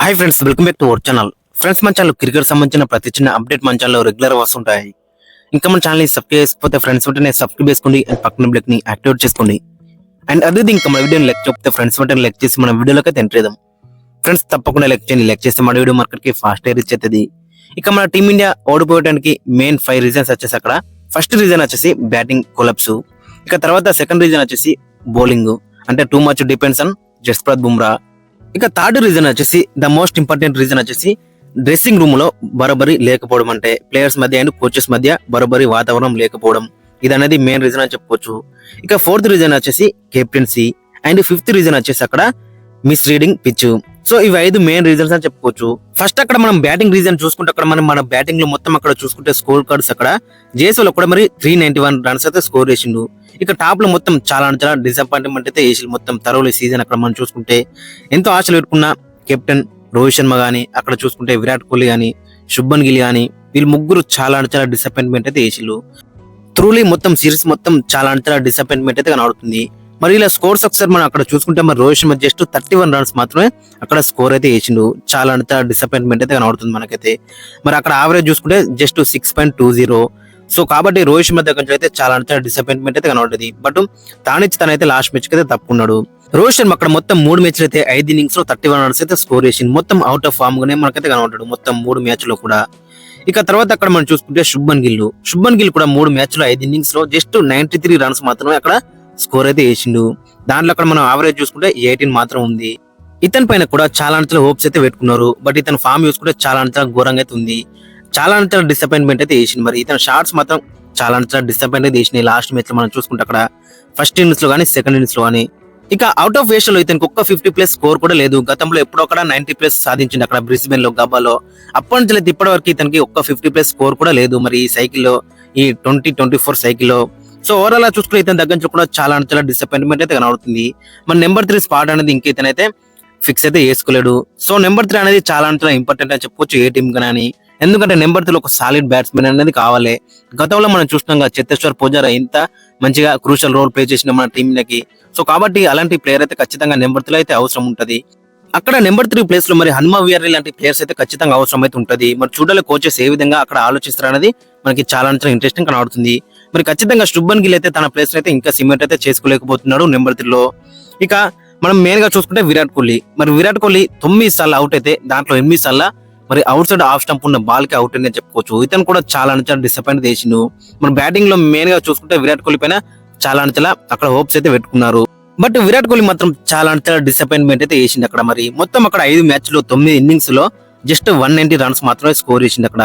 Hi friends, welcome back to our channel. Friends, మన channel cricket సంబంధించిన ప్రతి చిన్న అప్డేట్ మన ఛానల్లో రెగ్యులర్ వస్తుంటాయి. ఇంకా మన ఛానల్ సబ్స్క్రైబ్ చేసుకోకపోతే ఫ్రెండ్స్ వెంటనే సబ్స్క్రైబ్ చేసుకోండి అండ్ పక్కన బ్లెక్ ని యాక్టివేట్ చేసుకోండి. అండ్ అదే ఇంకా మన వీడియోని లైక్ చెప్తే ఫ్రెండ్స్ వెంటనే లైక్ చేసి మన వీడియోలోకి ఎంటర్ చేద్దాం. ఫ్రెండ్స్, తప్పకుండా లైక్ చేయండి. లైక్ చేస్తే మన వీడియో మార్కెట్ కి ఫాస్ట్ రీచ్ అవుతుంది. ఇక మన టీమిండియా ఓడిపోవడానికి మెయిన్ 5 రీజన్స్ వచ్చేసి అక్కడ ఫస్ట్ రీజన్ వచ్చేసి బ్యాటింగ్ కొలాప్స్. ఇక తర్వాత సెకండ్ రీజన్ వచ్చేసి బౌలింగ్, అంటే too much depends on Jasprit Bumrah. ఇక థర్డ్ రీజన్ వచ్చేసి ద మోస్ట్ ఇంపార్టెంట్ రీజన్ వచ్చేసి డ్రెస్సింగ్ రూమ్ లో బరోబరి లేకపోవడం, అంటే ప్లేయర్స్ మధ్య అండ్ కోచెస్ మధ్య బరోబరి వాతావరణం లేకపోవడం. ఇది అనేది మెయిన్ రీజన్ అని చెప్పుకోవచ్చు. ఇక ఫోర్త్ రీజన్ వచ్చేసి కెప్టెన్సీ అండ్ ఫిఫ్త్ రీజన్ వచ్చేసి అక్కడ మిస్ రీడింగ్ పిచ్. సో ఇవి 5 మెయిన్ రీజన్స్ అని చెప్పుకోవచ్చు. ఫస్ట్ అక్కడ మనం బ్యాటింగ్ రీజన్ చూసుకుంటే అక్కడ మన బ్యాటింగ్ లో మొత్తం అక్కడ చూసుకుంటే స్కోర్ కార్డ్స్ అక్కడ జేసోలో కూడా మరి 391 రన్స్ అయితే స్కోర్ చేసిండు. ఇక టాప్ లో మొత్తం చాలా డిసప్పాయింట్మెంట్ అయితే వేసి మొత్తం తరువుల సీజన్ అక్కడ మనం చూసుకుంటే ఎంతో ఆశలు పెట్టుకున్న కెప్టెన్ రోహిత్ శర్మ గానీ, అక్కడ చూసుకుంటే విరాట్ కోహ్లీ గానీ, శుభ్మన్ గిల్ గానీ, వీళ్ళు ముగ్గురు చాలా డిసప్పాయింట్మెంట్ అయితే వేసిళ్ళు. త్రూలీ మొత్తం సిరీస్ మొత్తం చాలా డిసప్పాయింట్మెంట్ అయితే కనబడుతుంది. మరి ఇలా స్కోర్స్ ఒకసారి మనం అక్కడ చూసుకుంటే మరి రోహిత్ శర్మ జస్ట్ 31 రన్స్ మాత్రమే అక్కడ స్కోర్ అయితే వేసిండు. చాలా డిసప్పాయింట్మెంట్ అయితే కనబడుతుంది మనకైతే. మరి అక్కడ ఆవరేజ్ చూసుకుంటే జస్ట్ 6.20. సో కాబట్టి రోహిత్ శర్మ దగ్గర నుంచి అయితే చాలా డిసప్పాయింట్మెంట్ అయితే కనబడుతుంది. బట్ తనైతే లాస్ట్ మ్యాచ్ కి అయితే తప్పుకున్నాడు. రోహిత్ శర్మ అక్కడ మొత్తం 3 మ్యాచ్లు అయితే 5 ఇన్నింగ్స్ లో 31 రన్స్ అయితే స్కోర్ చేసింది. మొత్తం అవుట్ ఆఫ్ ఫామ్ గానే మనకైతే కనబడ్డాడు మొత్తం 3 మ్యాచ్ లో కూడా. ఇక తర్వాత అక్కడ మనం చూసుకుంటే శుభ్మన్ గిల్ కూడా 3 మ్యాచ్లు 5 ఇన్నింగ్స్ లో జస్ట్ 93 రన్స్ మాత్రమే అక్కడ స్కోర్ అయితే వేసిండు. దాంట్లో అక్కడ మనం ఆవరేజ్ చూసుకుంటే 18 మాత్రం ఉంది. ఇతని పైన కూడా చాలా హోప్స్ అయితే పెట్టుకున్నారు. బట్ ఇతను ఫామ్ చూసుకుంటే చాలా ఘోరంగా అయితే ఉంది. చాలా డిసప్పాయింట్మెంట్ అయితే వేసింది. మరి ఇతను షార్ట్స్ మాత్రం చాలా డిసప్పాయింట్ అయితే వేసినాయి లాస్ట్ మ్యాచ్ లో మనం చూసుకుంటే అక్కడ ఫస్ట్ ఇన్నింగ్స్ లో కానీ సెకండ్ ఇన్నింగ్స్ లో కానీ. ఇక అవుట్ ఆఫ్ వేషన్ లో ఇతనికి ఒక్క 50+ స్కోర్ కూడా లేదు. గతంలో ఎప్పుడో అక్కడ 90+ సాధించింది అక్కడ బ్రిస్బెన్ లో, గబ్బాలో. అప్పటి నుంచి అయితే ఇప్పటి వరకు ఇతనికి ఒక్క 50+ స్కోర్ కూడా లేదు మరి ఈ సైకిల్లో, ఈ 2024 సైకిల్లో. సో ఓవరాల్ గా చూసుకుంటే ఇతని దగ్గర నుంచి కూడా చాలా డిసప్పాయింట్మెంట్ అయితే కనబడుతుంది. మన నెంబర్ 3 స్పాట్ అనేది ఇంకైతే ఫిక్స్ అయితే చేసుకోలేడు. సో నెంబర్ 3 అనేది చాలా ఇంపార్టెంట్ అని చెప్పొచ్చు ఏ టీం కానీ. ఎందుకంటే నెంబర్ 3 ఒక సాలిడ్ బ్యాట్స్మెన్ అనేది కావాలి. గతంలో మనం చూసినాం చేతేశ్వర్ పూజారా ఇంత మంచిగా క్రూషల్ రోల్ ప్లే చేసిన మన టీంకి. సో కాబట్టి అలాంటి ప్లేయర్ అయితే ఖచ్చితంగా నెంబర్ 3 అయితే అవసరం ఉంటది. అక్కడ నెంబర్ 3 ప్లేస్ లో మరి హనుమా విహారీ లాంటి ప్లేయర్స్ అయితే ఖచ్చితంగా అవసరం అయితే ఉంటది. మరి చూడాలి కోచెస్ ఏ విధంగా అక్కడ ఆలోచిస్తారు అనేది మనకి చాలా ఇంట్రెస్టింగ్ కనబడుతుంది. మరి ఖచ్చితంగా శుభ్మన్ గిల్ అయితే తన ప్లేస్ అయితే ఇంకా సిమెంట్ అయితే చేసుకోలేకపోతున్నాడు నెంబర్ 3 లో. ఇక మనం మెయిన్ గా చూసుకుంటే విరాట్ కోహ్లీ 9 సార్లు అవుట్ అయితే దాంట్లో 8 సార్లు మరి అవుట్ సైడ్ ఆఫ్ స్టంప్ ఉన్న బాల్ కి అవుట్ అని చెప్పుకోవచ్చు. ఇతను కూడా చాలా డిసప్పాయింట్ చేసిండు. మన బ్యాటింగ్ లో మెయిన్ గా చూసుకుంటే విరాట్ కోహ్లీ పైన చాలా అక్కడ హోప్స్ అయితే పెట్టుకున్నారు. బట్ విరాట్ కోహ్లీ మాత్రం చాలా డిసప్పాయింట్మెంట్ అయితే వేసింది అక్కడ. మరి మొత్తం అక్కడ 5 మ్యాచ్లు 9 ఇన్నింగ్స్ లో జస్ట్ 190 రన్స్ మాత్రమే స్కోర్ చేసింది. అక్కడ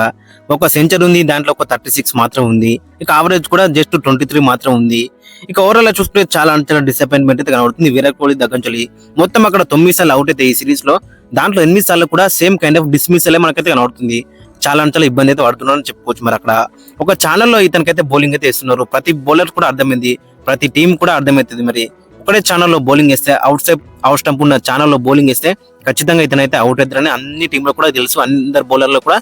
ఒక సెంచరీ ఉంది, దాంట్లో ఒక 36 మాత్రం ఉంది. ఇక ఆవరేజ్ కూడా జస్ట్ 23 మాత్రం ఉంది. ఇక ఓవరాల్ గా చూసుకుంటే చాలా డిసప్పాయింట్మెంట్ అయితే కనబడుతుంది విరాట్ కోహ్లీ దగ్గర నుంచి. మొత్తం అక్కడ 9 సార్లు అవుట్ అయితే ఈ సిరీస్ లో, దాంట్లో 8 సార్లు కూడా సేమ్ కైండ్ ఆఫ్ డిస్మిసల్ మనకైతే కనబడుతుంది. చాలా ఇబ్బంది అయితే పడుతున్నారని చెప్పుకోవచ్చు. మరి అక్కడ ఒక ఛానల్లో ఇతనికైతే బౌలింగ్ అయితే ఇస్తున్నారు. ప్రతి బౌలర్ కూడా అర్థమైంది, ప్రతి టీం కూడా అర్థమవుతుంది. మరి ఒకటే ఛానల్లో బౌలింగ్ వేస్తే అవుట్ స్టంప్ ఉన్న ఛానల్లో బౌలింగ్ వేస్తే ఖచ్చితంగా ఇతనైతే అవుట్ అవుతారని అన్ని టీంలో కూడా తెలుసు, అందరు బౌలర్లో కూడా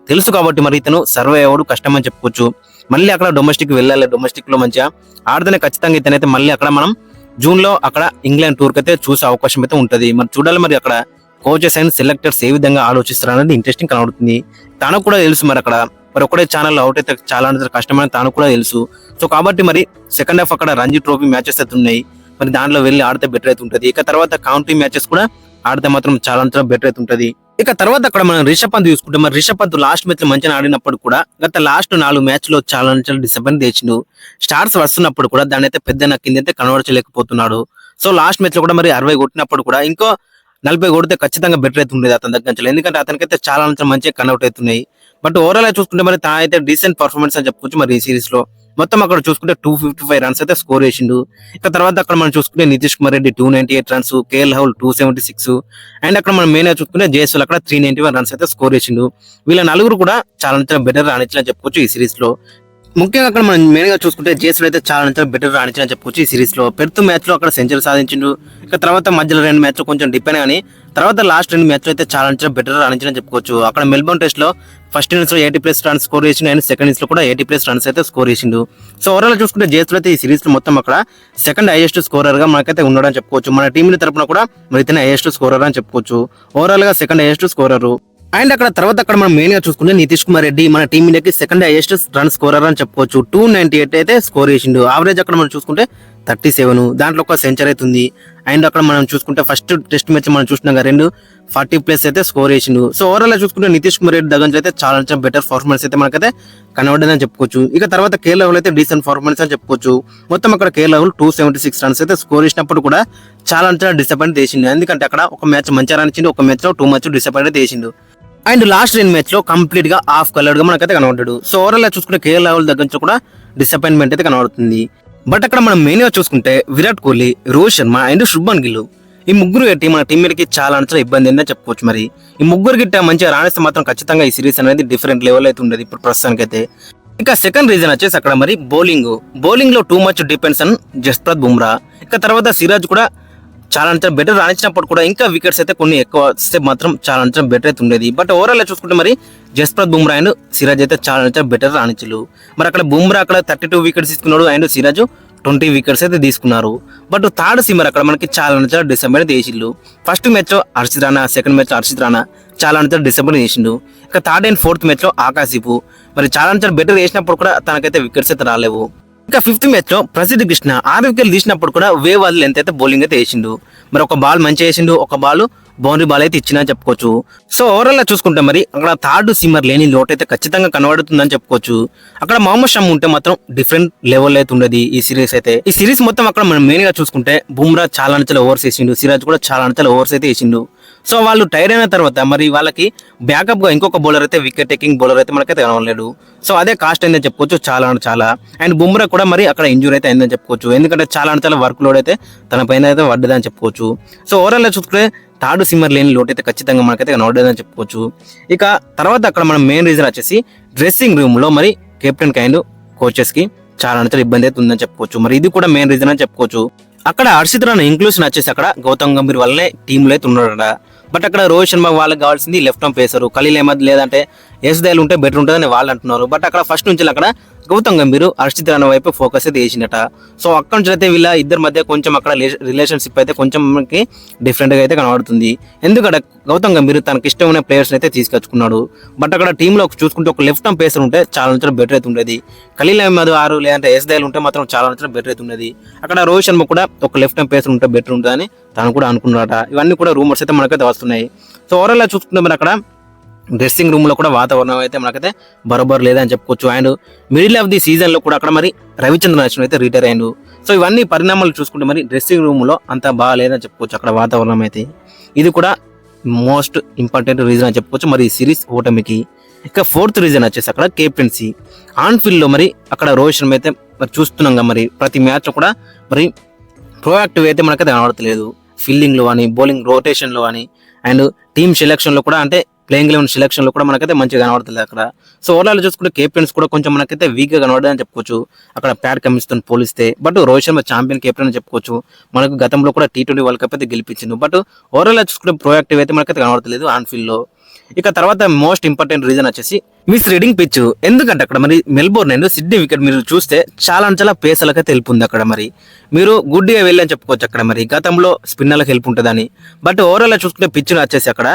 తెలుసు. కాబట్టి మరి ఇతను సర్వే అవ్వడు కష్టం అని చెప్పుకోవచ్చు. మళ్ళీ అక్కడ డొమెస్టిక్ వెళ్ళాలి, డొమెస్టిక్ లో మంచిగా ఆడితేనే ఖచ్చితంగా ఇతనైతే మళ్ళీ అక్కడ మనం జూన్ లో అక్కడ ఇంగ్లాండ్ టూర్ కి అయితే చూసే అవకాశం అయితే ఉంటది. మరి చూడాలి మరి అక్కడ కోచెస్ అండ్ సెలెక్టర్స్ ఏ విధంగా ఆలోచిస్తారు అనేది ఇంట్రెస్టింగ్ కనబడుతుంది. తనకు కూడా తెలుసు మరి అక్కడ ఒకటే ఛానల్ అవుట్ అయితే చాలా కష్టమని తనకు కూడా తెలుసు. సో కాబట్టి మరి సెకండ్ హాఫ్ అక్కడ రంజీ ట్రోఫీ మ్యాచెస్ అయితే ఉన్నాయి. మరి దాంట్లో వెళ్ళి ఆడితే బెటర్ అయితే ఉంటది. ఇక తర్వాత కౌంటీ మ్యాచెస్ కూడా ఆడితే మాత్రం చాలా బెటర్ అయితే ఉంటది. ఇక తర్వాత అక్కడ మనం రిషబ్ పంత్ చూసుకుంటే మరి రిషబ్ పంత్ లాస్ట్ మ్యాచ్ లో మంచిగా ఆడినప్పుడు కూడా గత లాస్ట్ 4 మ్యాచ్ లో చాలా డిసప్పాయింట్ తెచ్చిండు. స్టార్స్ వస్తున్నప్పుడు కూడా దాన్ని అయితే పెద్ద నక్కింది కనబడలేకపోతున్నాడు. సో లాస్ట్ మ్యాచ్ లో కూడా మరి 60 కొట్టినప్పుడు కూడా ఇంకో 40 కొడితే ఖచ్చితంగా బెటర్ అయితే ఉండేది అతని దగ్గర నుంచి. ఎందుకంటే అతనికైతే చాలా మంచిగా కన్వర్ట్ అవుతున్నాయి. బట్ ఓవరాల్ చూసుకుంటే మరి తన అయితే డీసెంట్ పర్ఫార్మెన్స్ అని చెప్పుకోవచ్చు. మరి ఈ సిరీస్ లో మొత్తం అక్కడ చూసుకుంటే 255 రన్స్ అయితే స్కోర్ చేసిండు. ఇక తర్వాత అక్కడ మనం చూసుకుంటే Nitish Kumar Reddy 298 runs, KL Rahul 276 and అక్కడ మనం మెయిన్ గా చూసుకుంటే జేఎస్ఎల్ అక్కడ 391 రన్స్ అయితే స్కోర్ చేసిండు. వీళ్ళ నలుగురు కూడా చాలా బెటర్ రాణించాలని చెప్పుకోవచ్చు ఈ సిరీస్ లో. ముఖ్యంగా అక్కడ మనం మెయిన్ గా చూసుకుంటే జేసుడు అయితే చాలా బెటర్ రాణించిన చెప్పుకోవచ్చు ఈ సిరీస్ లో. పెర్త్ మ్యాచ్ లో అక్కడ సెంచరీ సాధించిండు. ఇక తర్వాత మధ్యలో 2 మ్యాచ్ కొంచెం డిపెండ్ కానీ తర్వాత లాస్ట్ 2 మ్యాచ్ అయితే చాలా బెటర్ రాణించిన చెప్పుకోవచ్చు. అక్కడ మెల్బోర్న్ టెస్ట్ లో ఫస్ట్ ఇన్నింగ్స్ లో 80+ రన్స్ స్కోర్ చేసిండు అండ్ సెకండ్ ఇన్నింగ్స్ లో కూడా 80+ రన్స్ అయితే స్కోర్ చేసిండు. సో ఓవరాల్ చూసుకుంటే జేసుడు అయితే ఈ సిరీస్ లో మొత్తం అక్కడ సెకండ్ హైయెస్ట్ స్కోరర్ గా మనకైతే ఉండడం చెప్పుకోవచ్చు. మన టీం తరపున కూడా మరి ఇతనే హైయెస్ట్ స్కోరర్ అని చెప్పుకోవచ్చు. ఓవరాల్ గా సెకండ్ హైయెస్ట్ స్కోరర్. అండ్ అక్కడ తర్వాత అక్కడ మనం మెయిన్ గా చూసుకుంటే నితీష్ కుమార్ రెడ్డి మన టీం ఇండియాకి సెకండ్ హైయెస్ట్ రన్ స్కోరర్ అని చెప్పుకోవచ్చు. 298 అయితే స్కోర్ చేసిండు. యావరేజ్ అక్కడ మనం చూసుకుంటే 37, దాంట్లో ఒక సెంచరీ అవుతుంది. అండ్ అక్కడ మనం చూసుకుంటే ఫస్ట్ టెస్ట్ మ్యాచ్ మనం చూసినాక 240+ అయితే స్కోర్ చేసిండు. సో ఓవరాల్ చూసుకుంటే నితీష్ కుమార్ రెడ్డి దగ్గర అయితే చాలా బెటర్ పర్ఫార్మెన్స్ అయితే మనకైతే కనబడిందని చెప్పుకోవచ్చు. ఇక తర్వాత కేఎల్ రాహుల్ అయితే డీసెంట్ పర్ఫార్మెన్స్ అని చెప్పుకోవచ్చు. మొత్తం అక్కడ కేఎల్ రాహుల్ 276 రన్స్ అయితే స్కోర్ చేసినప్పుడు కూడా చాలా డిసప్పాయింట్ చేసిండు. ఎందుకంటే అక్కడ ఒక మ్యాచ్ మంచిగా రానిచ్చిండు, ఒక మ్యాచ్ లో 2 మచ్ డిసప్పాయింట్ చేసిండు. అండ్ లాస్ట్ 2 మ్యాచ్ లో కంప్లీట్ గా ఆఫ్ కలర్డ్ గా మనకైతే కనబడ్డాడు. సో ఓవరాల్ చూసుకుంటే కేఎల్ రాహుల్ దగ్గర నుంచి కూడా డిసప్పాయింట్మెంట్ అయితే కనబడుతుంది. బట్ అక్కడ మనం మెయిన్ గా చూసుకుంటే విరాట్ కోహ్లీ, రోహిత్ శర్మ అండ్ శుభ్మన్ గిల్ ఈ ముగ్గురు పెట్టి మన టీం మీదకి చాలా ఇబ్బంది అయిందని చెప్పుకోవచ్చు. మరి ఈ ముగ్గురు గిట్ట మంచిగా రాణిస్తే మాత్రం ఖచ్చితంగా ఈ సిరీస్ అనేది డిఫరెంట్ లెవెల్ అయితే ఉండదు ఇప్పుడు ప్రస్తుతానికైతే. ఇక సెకండ్ రీజన్ వచ్చేసి అక్కడ మరి బౌలింగ్ లో 2 much depends on Jasprit Bumrah. ఇక తర్వాత సిరాజ్ కూడా చాలా బెటర్ రాణించినప్పుడు కూడా ఇంకా వికెట్స్ అయితే కొన్ని ఎక్కువ వస్తే మాత్రం చాలా బెటర్ అయితే ఉండేది. బట్ ఓవరాల్ చూసుకుంటే మరి జస్ప్రీత్ బుమ్రా అండ్ సిరాజ్ అయితే చాలా బెటర్ రాణించలు. మరి అక్కడ బుమ్రా అక్కడ 32 వికెట్స్ తీసుకున్నాడు అండ్ సిరాజ్ 20 వికెట్స్ అయితే తీసుకున్నారు. బట్ థర్డ్ సిమ్మర్ అక్కడ మనకి చాలా డిసప్పాయింట్ చేసిండు. ఫస్ట్ మ్యాచ్ లో హర్షిత్ రాణా, సెకండ్ మ్యాచ్ లో హర్షిత్ రాణా చాలా డిసప్పాయింట్ చేసిండు. ఇక థర్డ్ అండ్ ఫోర్త్ మ్యాచ్ లో ఆకాశీపు మరి చాలా బెటర్ చేసినప్పుడు కూడా తనకైతే వికెట్స్ అయితే రాలేవు. ఇక ఫిఫ్త్ మ్యాచ్ లో ప్రసిద్ధ్ కృష్ణ 6 వికెట్లు తీసినప్పుడు కూడా వేవ్ లెంత్ అయితే బౌలింగ్ అయితే వేసిండు. మరి ఒక బాల్ మంచిగా వేసిండు, ఒక బాల్ బౌండరీ బాల్ అయితే ఇచ్చినా చెప్పుకోవచ్చు. సో ఓవరాల్ చూసుకుంటే మరి అక్కడ థర్డ్ సిమ్మర్ లేని లోటు అయితే ఖచ్చితంగా కనబడుతుందని చెప్పుకోవచ్చు. అక్కడ మొహమ్మద్ షమి ఉంటే మాత్రం డిఫరెంట్ లెవెల్ అయితే ఉండేది ఈ సిరీస్ అయితే. ఈ సిరీస్ మొత్తం అక్కడ మనం మెయిన్ గా చూసుకుంటే బుమ్రా చాలా ఓవర్స్ వేసిండు, సిరాజ్ కూడా చాలా ఓవర్స్ అయితే వేసిండు. సో వాళ్ళు టైర్ అయిన తర్వాత మరి వాళ్ళకి బ్యాకప్ గా ఇంకొక బౌలర్ అయితే వికెట్ టేకింగ్ బౌలర్ అయితే మనకైతే కనవలేడు. సో అదే కాస్ట్ అయిందని చెప్పుకోవచ్చు చాలా. అండ్ బుమ్రా కూడా మరి అక్కడ ఇంజూరీ అయితే అయిందని చెప్పుకోవచ్చు. ఎందుకంటే చాలా వర్క్ లోడ్ అయితే తన పైన అయితే పడ్డదని చెప్పుకోవచ్చు. సో ఓవరాల్ చూసుకుంటే థర్డ్ సిమ్మర్ లేని లోటు అయితే ఖచ్చితంగా మనకైతే కనబడదని చెప్పుకోవచ్చు. ఇక తర్వాత అక్కడ మనం మెయిన్ రీజన్ వచ్చేసి డ్రెస్సింగ్ రూమ్ లో మరి కెప్టెన్ అండ్ కోచెస్ కి చాలా ఇబ్బంది అయితే ఉందని చెప్పుకోవచ్చు. మరి ఇది కూడా మెయిన్ రీజన్ అని చెప్పుకోవచ్చు. అక్కడ హర్షిత్ రాణా ఇంక్లూషన్ వచ్చేసి అక్కడ గౌతమ్ గంభీర్ వల్లనే టీంలో అయితే ఉన్నాడట. బట్ అక్కడ రోహిత్ శర్మ వాళ్ళకి కావాల్సింది left arm pacer Khaleel Ahmed లేదంటే ఎస్ దయల్ ఉంటే బెటర్ ఉంటుందని వాళ్ళు అంటున్నారు. బట్ అక్కడ ఫస్ట్ నుంచి అక్కడ గౌతమ్ గంభీర్ హర్షిత్ రాణా వైపు ఫోకస్ అయితే వేసిండట. సో అక్కడ నుంచి అయితే వీళ్ళ ఇద్దరి మధ్య కొంచెం అక్కడ రిలేషన్షిప్ అయితే కొంచెం మనకి డిఫరెంట్ గా అయితే కనబడుతుంది. ఎందుకంటే గౌతమ్ గంభీర్ తనకి ఇష్టమైన ప్లేయర్స్ అయితే తీసుకొచ్చుకున్నాడు. బట్ అక్కడ టీంలో చూసుకుంటే ఒక లెఫ్ట్ ఆర్మ్ పేసర్ ఉంటే చాలా బెటర్ అయితే ఉండేది. ఖలీల్ అహ్మద్ 6 లేదంటే ఎస్ దయల్ ఉంటే మాత్రం చాలా బెటర్ అయితే ఉండేది. అక్కడ రోహిత్ శర్మ కూడా ఒక లెఫ్ట్ ఆర్మ్ పేసర్ ఉంటే బెటర్ ఉంటుందని తను కూడా అనుకున్నాడట. ఇవన్నీ కూడా రూమర్స్ అయితే మనకైతే వస్తున్నాయి. సో ఓవరాల్ చూసుకుంటే మరి అక్కడ డ్రెస్సింగ్ రూమ్ లో కూడా వాతావరణం అయితే మనకైతే బరోబర్ లేదని చెప్పుకోవచ్చు. And middle of the season లో కూడా అక్కడ మరి రవిచంద్రన్ అశ్విన్ అయితే రిటైర్ అయ్యాడు. సో ఇవన్నీ పరిణామాలు చూసుకుంటే మరి డ్రెస్సింగ్ రూమ్ లో అంత బాగాలేదని చెప్పుకోవచ్చు అక్కడ వాతావరణం అయితే. ఇది కూడా మోస్ట్ ఇంపార్టెంట్ రీజన్ అని చెప్పుకోవచ్చు మరి ఈ సిరీస్ ఓటమికి. ఇక ఫోర్త్ రీజన్ వచ్చేసి అక్కడ కెప్టెన్సీ ఆన్ ఫీల్డ్ లో మరి అక్కడ రోహిత్ శర్మ అయితే మరి చూస్తున్నాం మరి ప్రతి మ్యాచ్ లో కూడా మరి ప్రోయాక్టివ్ అయితే మనకైతే కనబడతలేదు. ఫీల్డింగ్ లో కానీ బౌలింగ్ రొటేషన్ లో కానీ అండ్ టీమ్ సెలెక్షన్ లో కూడా అంటే ప్లేయింగ్ 11 సెలెక్షన్ లో కూడా మనకైతే మంచిగా కనబడుతుంది అక్కడ. సో ఓవరాల్ చూసుకుంటే కెప్టెన్స్ కూడా కొంచెం మనకైతే వీక్ గా కనబడదని చెప్పుకోవచ్చు అక్కడ ప్యాట్ కమిన్స్ తో పోలిస్తే. But Rohit Sharma champion captain అని చెప్పుకోవచ్చు. మనకు గతంలో కూడా T20 వరల్డ్ కప్ అయితే గెలిపించింది. బట్ ఓవరాల్ చూసుకుంటే ప్రోయాక్టివ్ అయితే మనకైతే కనబడతలేదు ఆన్ ఫీల్డ్ లో. ఇక తర్వాత మోస్ట్ ఇంపార్టెంట్ రీజన్ వచ్చేసి మిస్ రీడింగ్ పిచ్. ఎందుకంటే అక్కడ మరి మెల్బోర్న్ అండ్ సిడ్నీ వికెట్ మీరు చూస్తే చాలా పేసలకైతే హెల్ప్ ఉంది అక్కడ. మరి మీరు గుడ్ గా వెళ్ళని చెప్పుకోవచ్చు అక్కడ మరి గతంలో స్పిన్నర్లకు హెల్ప్ ఉంటుందని. బట్ ఓవరాల్ చూసుకుంటే పిచ్ వచ్చేసి అక్కడ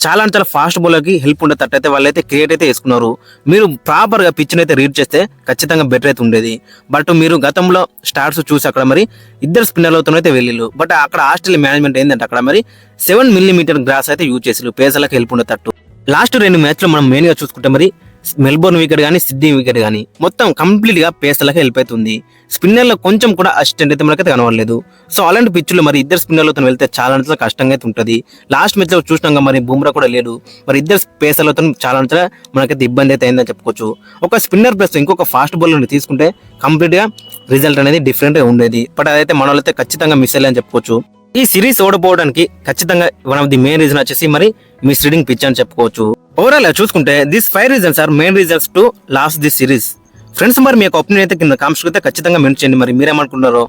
చాలా ఫాస్ట్ బౌలర్ కి హెల్ప్ ఉండేటట్టయితే వాళ్ళైతే క్రియేట్ అయితే వేసుకున్నారు. మీరు ప్రాపర్ గా పిచ్ అయితే రీడ్ చేస్తే ఖచ్చితంగా బెటర్ అయితే ఉండేది. బట్ మీరు గతంలో స్టార్ట్స్ చూసి అక్కడ మరి ఇద్దరు స్పిన్నర్లతో అయితే వెళ్ళిళ్ళు. బట్ అక్కడ ఆస్ట్రేలియా మేనేజ్మెంట్ ఏంటంటే అక్కడ మరి 7 మిల్లీమీటర్ గ్రాస్ అయితే యూజ్ చేసి పేసలకు హెల్ప్ ఉండేటట్టు. లాస్ట్ 2 మ్యాచ్ లో మనం మెయిన్ గా చూసుకుంటే మరి మెల్బోర్న్ వికెట్ కానీ సిడ్నీ వికెట్ కానీ మొత్తం కంప్లీట్ గా పేసర్లకు హెల్ప్ అవుతుంది. స్పిన్నర్లో కొంచెం కూడా అసిస్టెంట్ అయితే మనకైతే కనబడలేదు. సో అలాంటి పిచ్చులు మరి ఇద్దరు స్పిన్నర్లతో వెళ్తే చాలా కష్టంగా అయితే ఉంటుంది. లాస్ట్ మ్యాచ్ లో చూసినాక మరి బుమ్రా కూడా లేడు. మరి ఇద్దరు పేసర్లతో చాలా మనకైతే ఇబ్బంది అయితే అయిందని చెప్పుకోవచ్చు. ఒక స్పిన్నర్ ప్లస్ ఇంకొక ఫాస్ట్ బౌలర్ తీసుకుంటే కంప్లీట్ గా రిజల్ట్ అనేది డిఫరెంట్ గా ఉండేది. బట్ అదైతే మన వాళ్ళైతే ఖచ్చితంగా మిస్ అయ్యాలని చెప్పుకోవచ్చు. ఈ సిరీస్ ఓడిపోవడానికి ఖచ్చితంగా one of the main reason వచ్చేసి మరి మిస్ రీడింగ్ పిచ్ అని చెప్పుకోవచ్చు. ఓవరాల్ చూసుకుంటే this 5 reasons are main reasons to last this series. Friends మరి మీ యొక్క ఒపీనియన్ అయితే కింద కామెంట్స్ అయితే ఖచ్చితంగా మెన్షన్ చేయండి. మరి మీరేమనుకుంటున్నారో